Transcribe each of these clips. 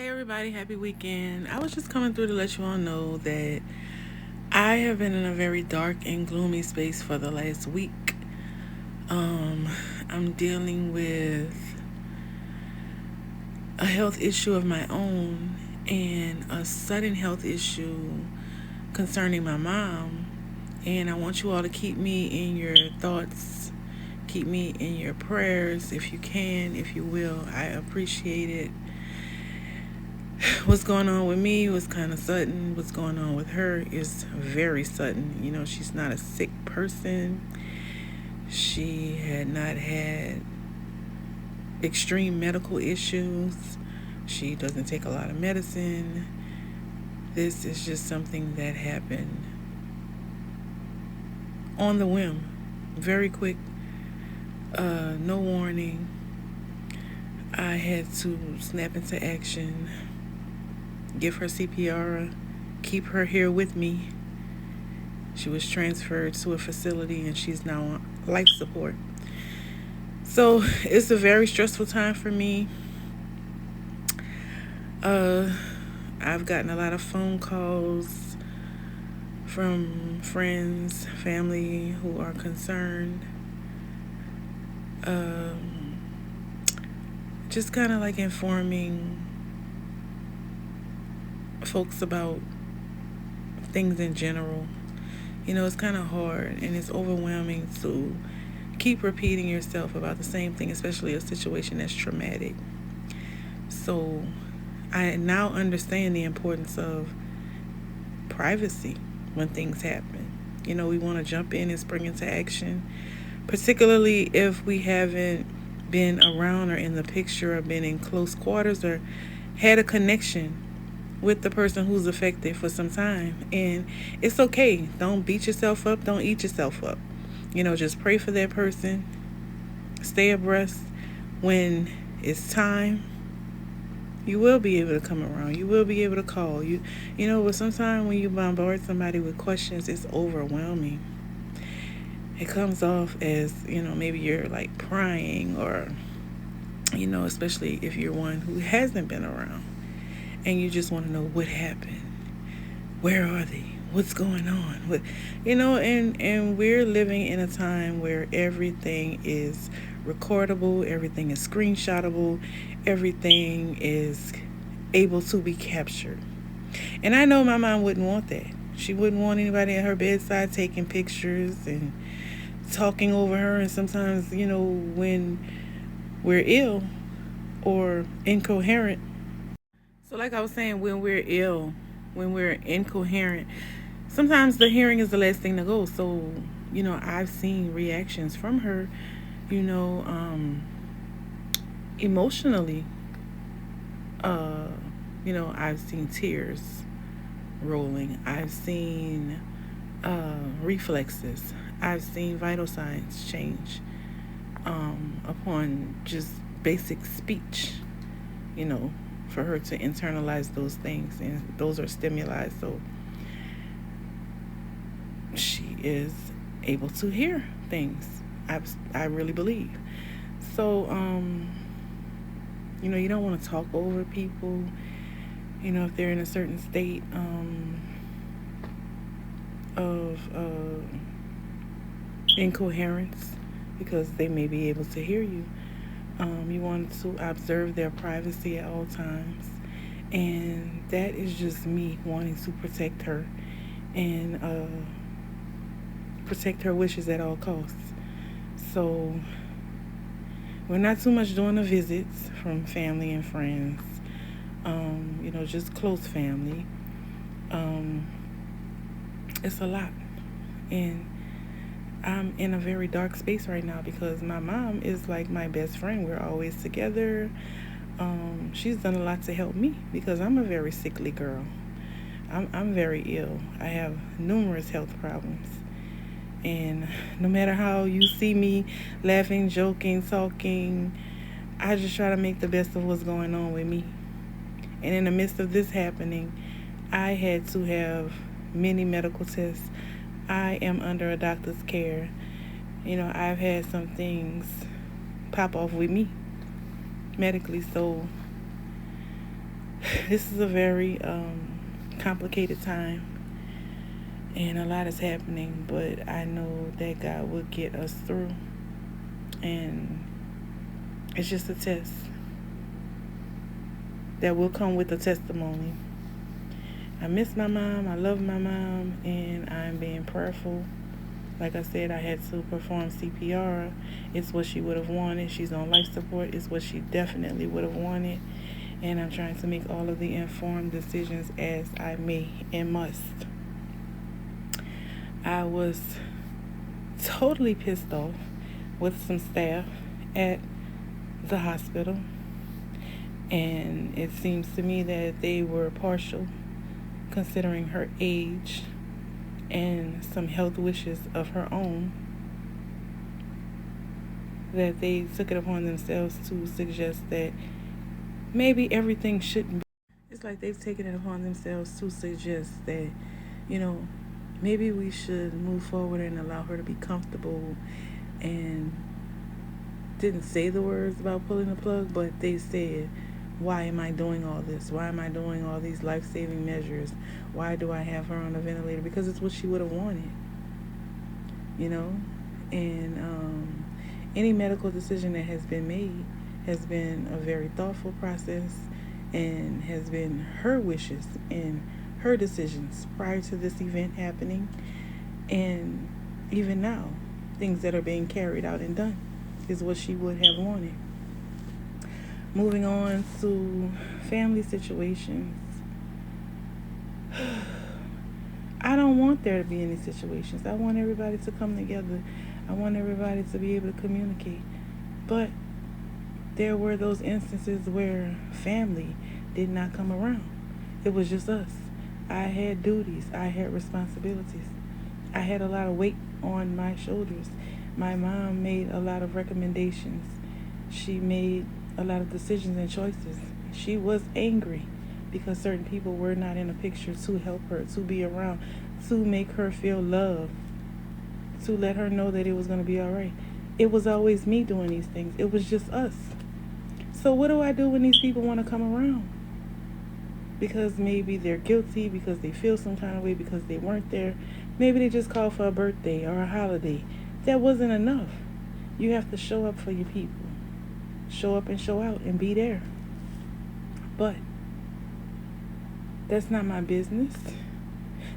Hey everybody, happy weekend. I was just coming through to let you all know that I have been in a very dark and gloomy space for the last week. Um, I'm dealing with a health issue of my own and a sudden health issue concerning my mom. And I want you all to keep me in your thoughts, keep me in your prayers if you can, if you will. I appreciate it. What's going on with me was kind of sudden. What's going on with her is very sudden. You know, she's not a sick person. She had not had extreme medical issues. She doesn't take a lot of medicine. This is just something that happened on the whim, very quick, no warning. I had to snap into action, give her CPR, keep her here with me. She was transferred to a facility and she's now on life support. So it's a very stressful time for me. I've gotten a lot of phone calls from friends, family who are concerned. Just kind of like informing folks about things in general. You know, it's kind of hard and it's overwhelming to keep repeating yourself about the same thing, especially a situation that's traumatic. So I now understand the importance of privacy when things happen. You know, we want to jump in and spring into action, particularly if we haven't been around or in the picture or been in close quarters or had a connection with the person who's affected for some time. And it's okay. Don't beat yourself up. Don't eat yourself up. You know, just pray for that person. Stay abreast. When it's time, you will be able to come around. You will be able to call. But sometimes when you bombard somebody with questions, it's overwhelming. It comes off as, maybe you're like prying or, especially if you're one who hasn't been around and you just want to know what happened. Where are they? What's going on? And we're living in a time where everything is recordable, everything is screenshotable, everything is able to be captured. And I know my mom wouldn't want that. She wouldn't want anybody at her bedside taking pictures and talking over her. And sometimes, when we're ill or incoherent. So like I was saying, when we're ill, when we're incoherent, sometimes the hearing is the last thing to go. So, I've seen reactions from her, you know, um, emotionally. I've seen tears rolling. I've seen reflexes. I've seen vital signs change upon just basic speech, you know, for her to internalize those things. And those are stimuli. So she is able to hear things. I really believe. So, you don't want to talk over people, if they're in a certain state of incoherence because they may be able to hear you. You want to observe their privacy at all times. And that is just me wanting to protect her and protect her wishes at all costs. So we're not too much doing the visits from family and friends, just close family. It's a lot. And I'm in a very dark space right now because my mom is like my best friend. We're always together. She's done a lot to help me because I'm a very sickly girl. I'm very ill. I have numerous health problems. And no matter how you see me laughing, joking, talking, I just try to make the best of what's going on with me. And in the midst of this happening, I had to have many medical tests. I am under a doctor's care. I've had some things pop off with me medically. So this is a very complicated time, and a lot is happening, but I know that God will get us through, and it's just a test that will come with a testimony. I miss my mom, I love my mom, and I'm being prayerful. Like I said, I had to perform CPR. It's what she would have wanted. She's on life support. It's what she definitely would have wanted. And I'm trying to make all of the informed decisions as I may and must. I was totally pissed off with some staff at the hospital. And it seems to me that they were partial, considering her age and some health wishes of her own, that they took it upon themselves to suggest that maybe everything shouldn't be. It's like they've taken it upon themselves to suggest that, maybe we should move forward and allow her to be comfortable, and didn't say the words about pulling the plug, but they said, why am I doing all this? Why am I doing all these life-saving measures? Why do I have her on a ventilator? Because it's what she would have wanted, And any medical decision that has been made has been a very thoughtful process and has been her wishes and her decisions prior to this event happening. And even now, things that are being carried out and done is what she would have wanted. Moving on to family situations. I don't want there to be any situations. I want everybody to come together. I want everybody to be able to communicate. But there were those instances where family did not come around. It was just us. I had duties. I had responsibilities. I had a lot of weight on my shoulders. My mom made a lot of recommendations. She made a lot of decisions and choices. She was angry because certain people were not in a picture to help her, to be around, to make her feel loved, to let her know that it was going to be all right. It was always me doing these things. It was just us. So what do I do when these people want to come around? Because maybe they're guilty, because they feel some kind of way, because they weren't there. Maybe they just called for a birthday or a holiday. That wasn't enough. You have to show up for your people. Show up and show out and be there. But that's not my business,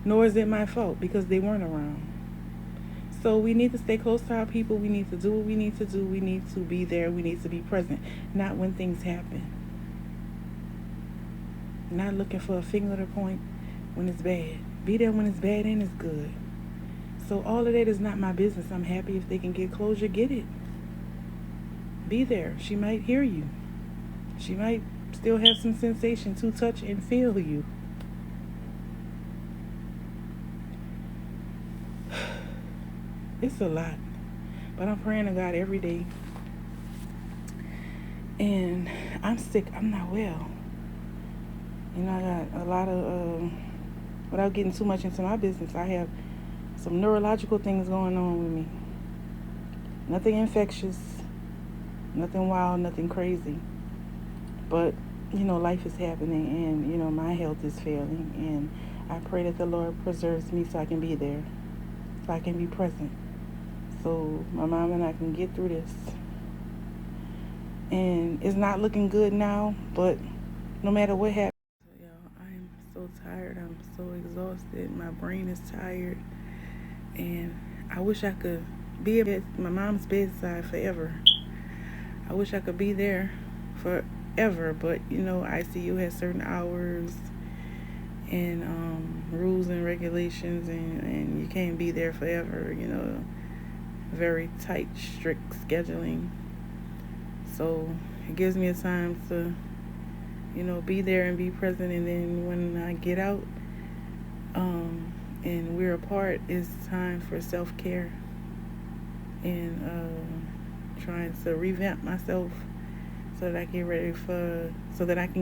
nor is it my fault because they weren't around. So we need to stay close to our people. We need to do what we need to do. We need to be there. We need to be present, not when things happen. Not looking for a finger to point when it's bad. Be there when it's bad and it's good. So all of that is not my business. I'm happy if they can get closure, get it. Be there. She might hear you. She might still have some sensation to touch and feel you. It's a lot. But I'm praying to God every day. And I'm sick. I'm not well. I got a lot of, without getting too much into my business, I have some neurological things going on with me. Nothing infectious. Nothing wild, nothing crazy. But, life is happening and, my health is failing. And I pray that the Lord preserves me so I can be there. So I can be present. So my mom and I can get through this. And it's not looking good now, but no matter what happens. So, I am so tired. I'm so exhausted. My brain is tired. And I wish I could be at my mom's bedside forever. I wish I could be there forever, but ICU has certain hours and rules and regulations, and you can't be there forever. Very tight, strict scheduling. So it gives me a time to, be there and be present, and then when I get out, and we're apart, it's time for self-care and trying to revamp myself so that I can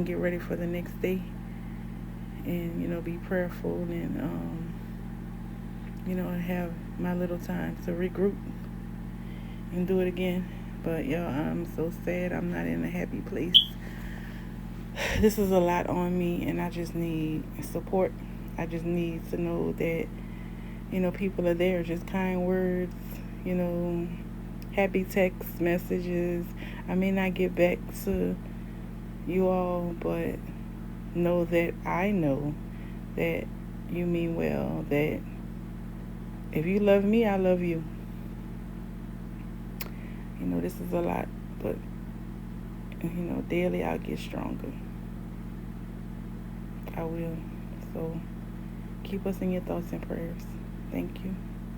get ready for the next day, and be prayerful and have my little time to regroup and do it again. But I'm so sad. I'm not in a happy place. This is a lot on me, and I just need support. I just need to know that, people are there, just kind words, you know, happy text messages. I may not get back to you all, but know that I know that you mean well, that if you love me, I love you. This is a lot, but, daily I'll get stronger. I will. So keep us in your thoughts and prayers. Thank you.